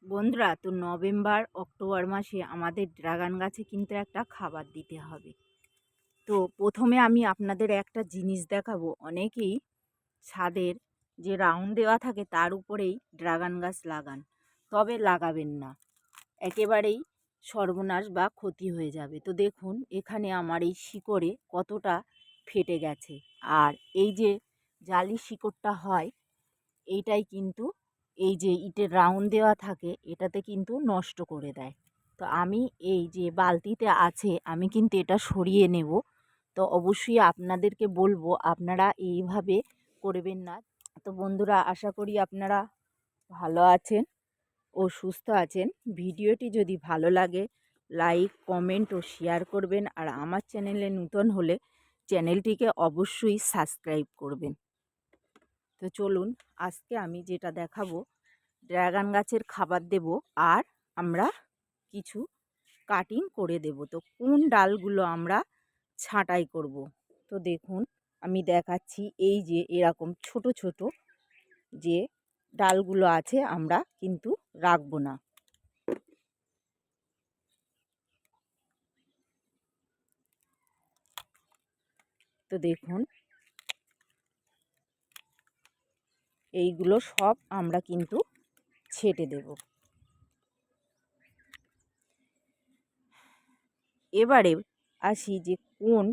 বন্ধুরা, তো November October মাসে আমাদের ড্রাগন গাছে কিন্তু একটা খাবার দিতে হবে। তো প্রথমে আমি আপনাদের একটা জিনিস দেখাবো। অনেকেই ছাদের যে রাউন্ড দেওয়া থাকে তার উপরেই ড্রাগন গাছ লাগান, তবে লাগাবেন না, একেবারেই সর্বনাশ বা ক্ষতি হয়ে যাবে। তো দেখুন এখানে আমার এই শিকড়ে কতটা ফেটে গেছে। আর এই যে জালি শিকড়টা হয়, এইটাই কিন্তু এই যে ইটের রাউন্ড দেওয়া থাকে এটাতে কিন্তু নষ্ট করে দেয়। তো আমি এই যে বালতিতে আছে আমি কিন্তু এটা সরিয়ে নেব। তো অবশ্যই আপনাদেরকে বলবো আপনারা এইভাবে করবেন না। তো বন্ধুরা, আশা করি আপনারা ভালো আছেন ও সুস্থ আছেন। ভিডিওটি যদি ভালো লাগে লাইক, কমেন্ট ও শেয়ার করবেন। আর আমার চ্যানেলে নতুন হলে চ্যানেলটিকে অবশ্যই সাবস্ক্রাইব করবেন। তো চলুন, আজকে আমি যেটা দেখাবো, ড্রাগন গাছের খাবার দেব আর আমরা কিছু কাটিং করে দেব। তো কোন ডালগুলো আমরা ছাঁটাই করব, তো দেখুন আমি দেখাচ্ছি। এই যে এরকম ছোট ছোট যে ডালগুলো আছে আমরা কিন্তু রাখবো না। তো দেখুন এইগুলো সব আমরা কিন্তু ছেটে দেব। এবারে আসি যে কোন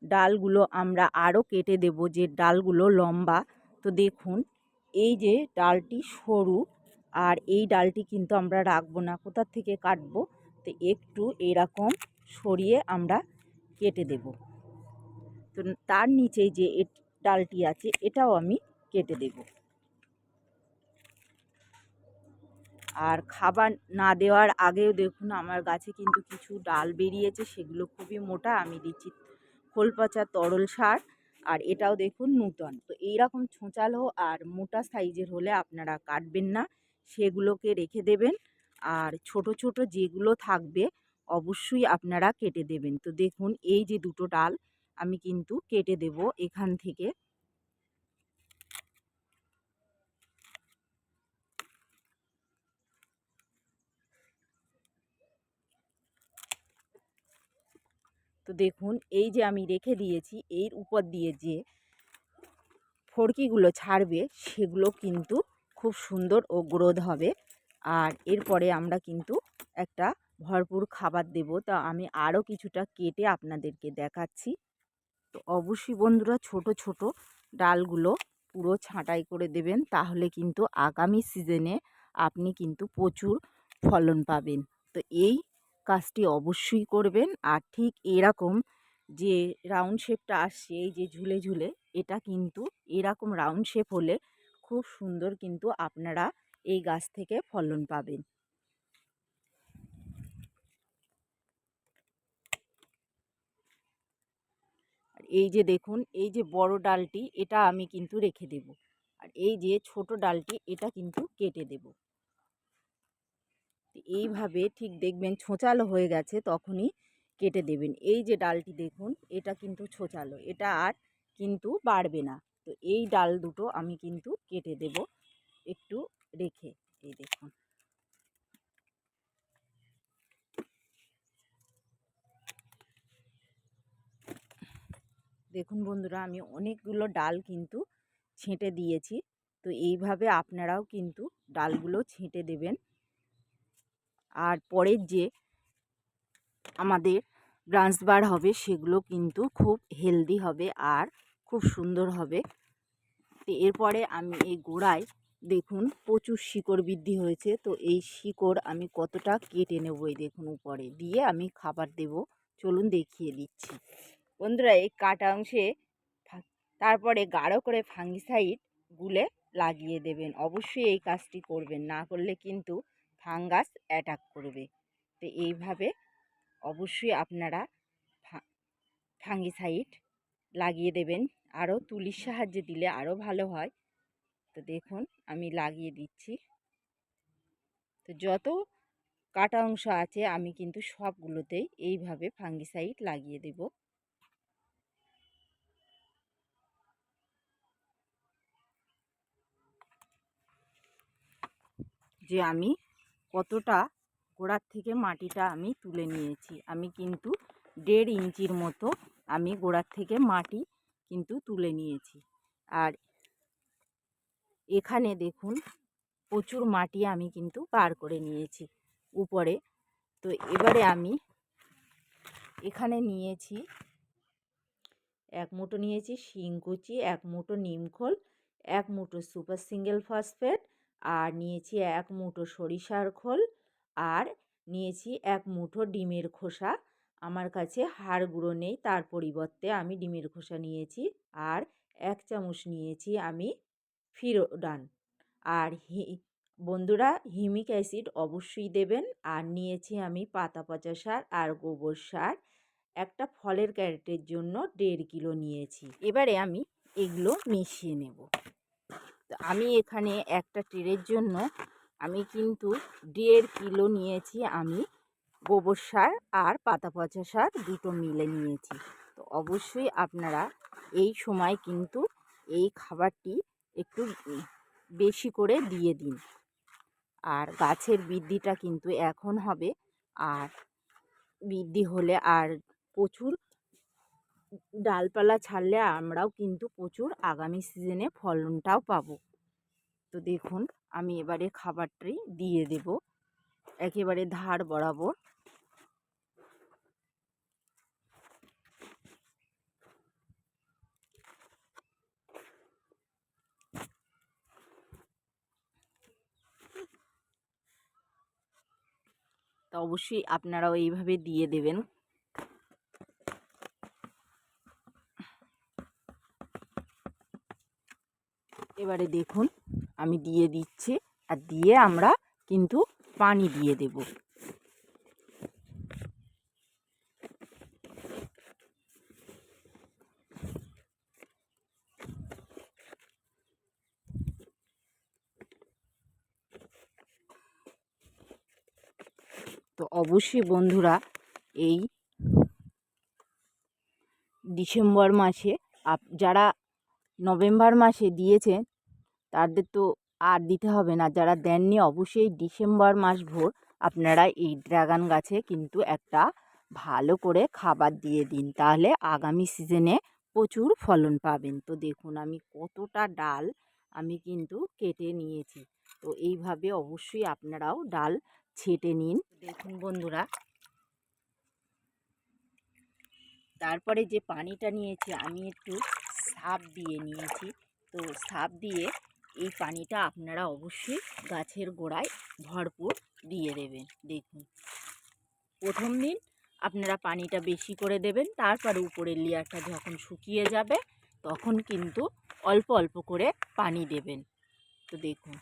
ডালগুলো আমরা আরও কেটে দেব, যে ডালগুলো লম্বা। তো দেখুন এই যে ডালটি সরু, আর এই ডালটি কিন্তু আমরা রাখবো না, কোথা থেকে কাটবো, তো একটু এরকম সরিয়ে আমরা কেটে দেব। তো তার নিচে যে ডালটি আছে এটাও আমি কেটে দেব। আর খাবার না দেওয়ার আগেও দেখুন আমার গাছে কিন্তু কিছু ডাল বেরিয়েছে, সেগুলো খুবই মোটা। আমি দিচ্ছি খোল পচা তরল সার। আর এটাও দেখুন নূতন। তো এইরকম ছোঁচালো আর মোটা সাইজের হলে আপনারা কাটবেন না, সেগুলোকে রেখে দেবেন। আর ছোট ছোট যেগুলো থাকবে অবশ্যই আপনারা কেটে দেবেন। তো দেখুন এই যে দুটো ডাল আমি কিন্তু কেটে দেব এখান থেকে। তো দেখুন এই যে আমি রেখে দিয়েছি, এর উপর দিয়ে যে ফড়কিগুলো ছাড়বে সেগুলো কিন্তু খুব সুন্দর ও গ্রোথ হবে। আর এরপরে আমরা কিন্তু একটা ভরপুর খাবার দেব। তা আমি আরও কিছুটা কেটে আপনাদেরকে দেখাচ্ছি। তো অবশ্যই বন্ধুরা ছোট ছোট ডালগুলো পুরো ছাঁটাই করে দেবেন, তাহলে কিন্তু আগামী সিজনে আপনি কিন্তু প্রচুর ফলন পাবেন। তো এই কাজটি অবশ্যই করবেন। আর ঠিক এরকম যে রাউন্ড শেপটা আসছে এই যে ঝুলে ঝুলে, এটা কিন্তু এরকম রাউন্ড শেপ হলে খুব সুন্দর কিন্তু আপনারা এই গাছ থেকে ফলন পাবেন। আর এই যে দেখুন এই যে বড় ডালটি এটা আমি কিন্তু রেখে দেব, আর এই যে ছোট ডালটি এটা কিন্তু কেটে দেব। এইভাবে ঠিক দেখবেন ছোঁচালো হয়ে গেছে তখনই কেটে দেবেন। এই যে ডালটি দেখুন এটা কিন্তু ছোঁচালো, এটা আর কিন্তু বাড়বে না। তো এই ডাল দুটো আমি কিন্তু কেটে দেব একটু রেখে। এই দেখুন দেখুন বন্ধুরা, আমি অনেকগুলো ডাল কিন্তু ছেঁটে দিয়েছি। তো এইভাবে আপনারাও কিন্তু ডালগুলো ছেঁটে দেবেন। আর পরের যে আমাদের ব্রাঞ্চ বার হবে সেগুলো কিন্তু খুব হেলদি হবে আর খুব সুন্দর হবে। তো এরপরে আমি এই গোড়ায় দেখুন প্রচুর শিকড় বৃদ্ধি হয়েছে। তো এই শিকড় আমি কতটা কেটে নেব, এই দেখুন উপরে দিয়ে আমি খাবার দেব। চলুন দেখিয়ে দিচ্ছি বন্ধুরা। এই কাটা অংশে তারপরে গাঢ় করে ফাঙ্গিসাইড গুলে লাগিয়ে দেবেন। অবশ্যই এই কাজটি করবেন, না করলে কিন্তু ফাঙ্গাস অ্যাটাক করবে। তো এইভাবে অবশ্যই আপনারা ফাঙ্গিসাইড লাগিয়ে দেবেন। আরও তুলির সাহায্যে দিলে আরও ভালো হয়। তো দেখুন আমি লাগিয়ে দিচ্ছি। তো যত কাটা অংশ আছে আমি কিন্তু সবগুলোতেই এইভাবে ফাঙ্গিসাইড লাগিয়ে দেব। যে আমি কতটা গোড়ার থেকে মাটিটা আমি তুলে নিয়েছি। আমি কিন্তু 1.5 ইঞ্চির মতো আমি গোড়ার থেকে মাটি কিন্তু তুলে নিয়েছি। আর এখানে দেখুন প্রচুর মাটি আমি কিন্তু বার করে নিয়েছি উপরে। তো এবারে আমি এখানে নিয়েছি 1 মুঠো নিয়েছি শিংকুচি, 1 মুঠো নিমখোল, 1 মুঠো সুপার সিঙ্গেল ফসফেট, আর নিয়েছি 1 মুঠো সরিষার খোল, আর নিয়েছি 1 মুঠো ডিমের খোসা। আমার কাছে হাড় গুঁড়ো নেই, তার পরিবর্তে আমি ডিমের খোসা নিয়েছি। আর 1 চামচ নিয়েছি আমি ফিরোডান। আর বন্ধুরা হিউমিক অ্যাসিড অবশ্যই দেবেন। আর নিয়েছি আমি পাতা পচা সার আর গোবর সার। একটা ফলের ক্যারেটের জন্য 1.5 কিলো নিয়েছি। এবারে আমি এগুলো মিশিয়ে নেব। তো আমি এখানে একটা ট্রের জন্য আমি কিন্তু 1.5 কিলো নিয়েছি আমি গোবর সার আর পাতা পচা সার দুটো মিলে নিয়েছি। তো অবশ্যই আপনারা এই সময় কিন্তু এই খাবারটি একটু বেশি করে দিয়ে দিন। আর গাছের বৃদ্ধিটা কিন্তু এখন হবে, আর বৃদ্ধি হলে আর প্রচুর ডালপালা ছাড়লে আমরাও কিন্তু প্রচুর আগামী সিজনে ফলনটাও পাবো। তো দেখুন আমি এবারে খাবারটি দিয়ে দেব একেবারে ধার বরাবর। তো অবশ্যই আপনারাও এইভাবে দিয়ে দেবেন। এবারে দেখুন আমি দিয়ে দিচ্ছি, আর দিয়ে আমরা কিন্তু পানি দিয়ে দেব। তো অবশ্যই বন্ধুরা এই ডিসেম্বর মাসে যারা নভেম্বর মাসে দিয়েছেন তাদের তো আর দিতে হবে না, যারা দেননি অবশ্যই ডিসেম্বর মাস ভোর আপনারা এই ড্রাগন গাছে কিন্তু একটা ভালো করে খাবার দিয়ে দিন, তাহলে আগামী সিজনে প্রচুর ফলন পাবেন। তো দেখুন আমি কতটা ডাল আমি কিন্তু কেটে নিয়েছি। তো এইভাবে অবশ্যই আপনারাও ডাল ছেটে নিন। দেখুন বন্ধুরা, তারপরে যে পানিটা নিয়েছি আমি একটু সার্ফ দিয়ে নিয়েছি। তো সার্ফ দিয়ে এই পানিটা আপনারা অবশ্যই গাছের গোড়ায় ভরপুর দিয়ে দেবেন। দেখুন প্রথম দিন আপনারা পানিটা বেশি করে দেবেন, তারপরে উপরের লেয়ারটা যখন শুকিয়ে যাবে তখন কিন্তু অল্প অল্প করে পানি দেবেন। তো দেখুন